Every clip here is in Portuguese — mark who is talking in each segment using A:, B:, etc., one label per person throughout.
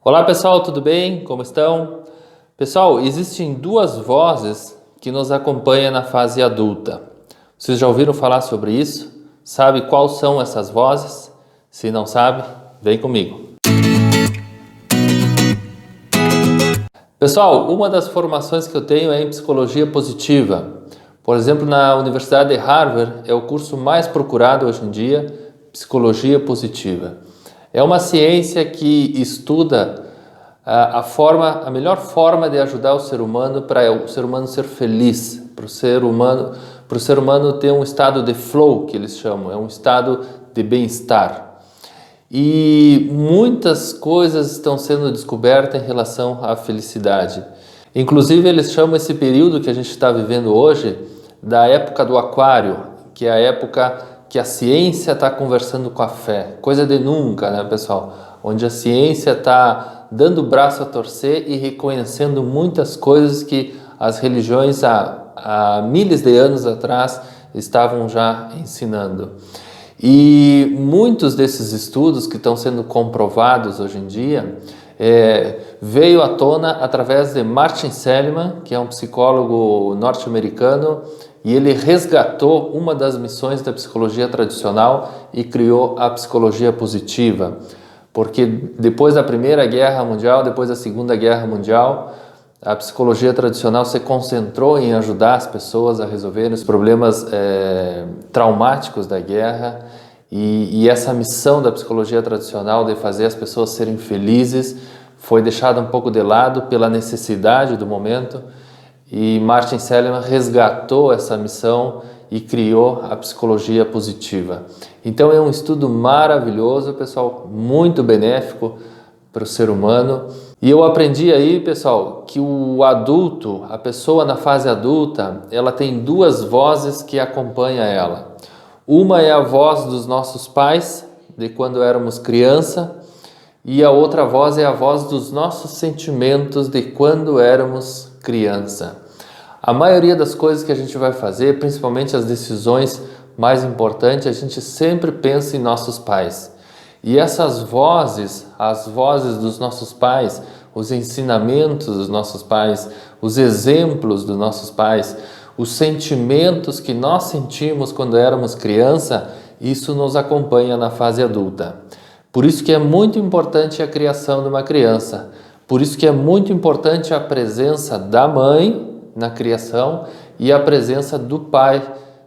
A: Olá pessoal, tudo bem? Como estão? Pessoal, existem duas vozes que nos acompanham na fase adulta. Vocês já ouviram falar sobre isso? Sabe quais são essas vozes? Se não sabe, vem comigo. Pessoal, uma das formações que eu tenho é em psicologia positiva. Por exemplo, na Universidade de Harvard é o curso mais procurado hoje em dia, psicologia positiva. É uma ciência que estuda a melhor forma de ajudar o ser humano para o ser humano ser feliz, para o ser humano ter um estado de flow, que eles chamam, é um estado de bem-estar. E muitas coisas estão sendo descobertas em relação à felicidade. Inclusive, eles chamam esse período que a gente está vivendo hoje da época do aquário, que é a época que a ciência está conversando com a fé. Coisa de nunca, né, pessoal? Onde a ciência está dando o braço a torcer e reconhecendo muitas coisas que as religiões há milhares de anos atrás estavam já ensinando. E muitos desses estudos que estão sendo comprovados hoje em dia veio à tona através de Martin Seligman, que é um psicólogo norte-americano, e ele resgatou uma das missões da psicologia tradicional e criou a psicologia positiva. Porque depois da Primeira Guerra Mundial, depois da Segunda Guerra Mundial, a psicologia tradicional se concentrou em ajudar as pessoas a resolverem os problemas traumáticos da guerra e essa missão da psicologia tradicional de fazer as pessoas serem felizes foi deixada um pouco de lado pela necessidade do momento e Martin Seligman resgatou essa missão e criou a psicologia positiva. Então é um estudo maravilhoso, pessoal, muito benéfico para o ser humano. E eu aprendi aí, pessoal, que o adulto, a pessoa na fase adulta, ela tem duas vozes que acompanham ela. Uma é a voz dos nossos pais, de quando éramos criança, e a outra voz é a voz dos nossos sentimentos de quando éramos criança. A maioria das coisas que a gente vai fazer, principalmente as decisões mais importantes, a gente sempre pensa em nossos pais. E essas vozes, as vozes dos nossos pais, os ensinamentos dos nossos pais, os exemplos dos nossos pais, os sentimentos que nós sentimos quando éramos criança, isso nos acompanha na fase adulta. Por isso que é muito importante a criação de uma criança. Por isso que é muito importante a presença da mãe na criação e a presença do pai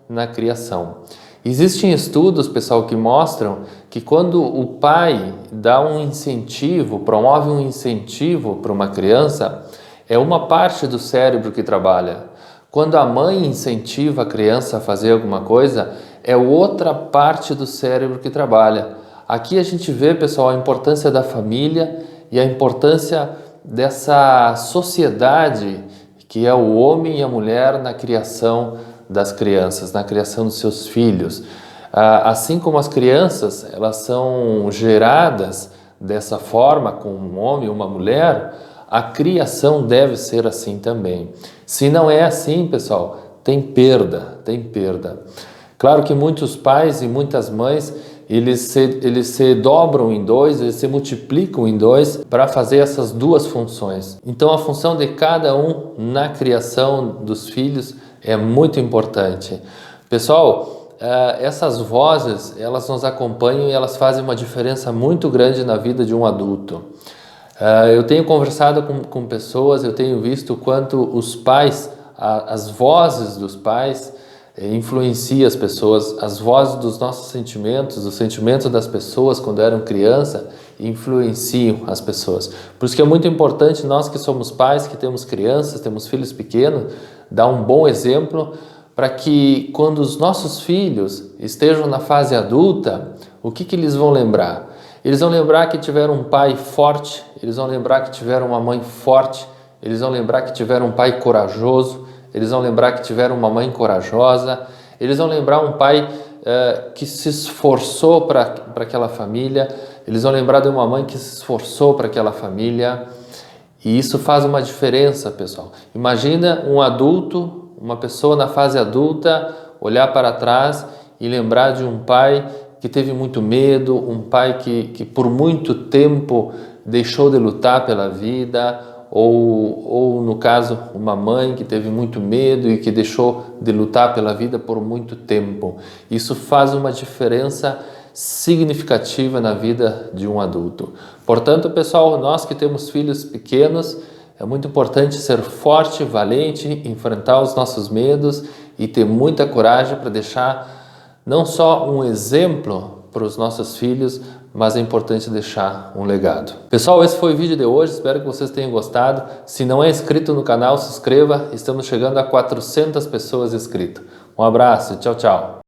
A: na criação. Existem estudos, pessoal, que mostram que quando o pai dá um incentivo, promove um incentivo para uma criança, é uma parte do cérebro que trabalha. Quando a mãe incentiva a criança a fazer alguma coisa, é outra parte do cérebro que trabalha. Aqui a gente vê, pessoal, a importância da família e a importância dessa sociedade que é o homem e a mulher na criação das crianças, na criação dos seus filhos. Assim como as crianças, elas são geradas dessa forma, com um homem e uma mulher, a criação deve ser assim também. Se não é assim, pessoal, tem perda, tem perda. Claro que muitos pais e muitas mães, eles se dobram em dois, eles se multiplicam em dois para fazer essas duas funções. Então a função de cada um na criação dos filhos é muito importante. Pessoal, essas vozes, elas nos acompanham e elas fazem uma diferença muito grande na vida de um adulto. Eu tenho conversado com pessoas, eu tenho visto o quanto os pais, as vozes dos pais influencia as pessoas, as vozes dos nossos sentimentos, os sentimentos das pessoas quando eram criança, influenciam as pessoas. Por isso que é muito importante nós que somos pais, que temos crianças, temos filhos pequenos, dar um bom exemplo para que quando os nossos filhos estejam na fase adulta, o que eles vão lembrar? Eles vão lembrar que tiveram um pai forte, eles vão lembrar que tiveram uma mãe forte, eles vão lembrar que tiveram um pai corajoso, eles vão lembrar que tiveram uma mãe corajosa, eles vão lembrar um pai que se esforçou para aquela família, eles vão lembrar de uma mãe que se esforçou para aquela família, e isso faz uma diferença, pessoal. Imagina um adulto, uma pessoa na fase adulta, olhar para trás e lembrar de um pai que teve muito medo, um pai que por muito tempo deixou de lutar pela vida, ou no caso, uma mãe que teve muito medo e que deixou de lutar pela vida por muito tempo. Isso faz uma diferença significativa na vida de um adulto. Portanto, pessoal, nós que temos filhos pequenos, é muito importante ser forte, valente, enfrentar os nossos medos e ter muita coragem para deixar não só um exemplo para os nossos filhos, mas é importante deixar um legado. Pessoal, esse foi o vídeo de hoje, espero que vocês tenham gostado. Se não é inscrito no canal, se inscreva, estamos chegando a 400 pessoas inscritas. Um abraço, tchau, tchau.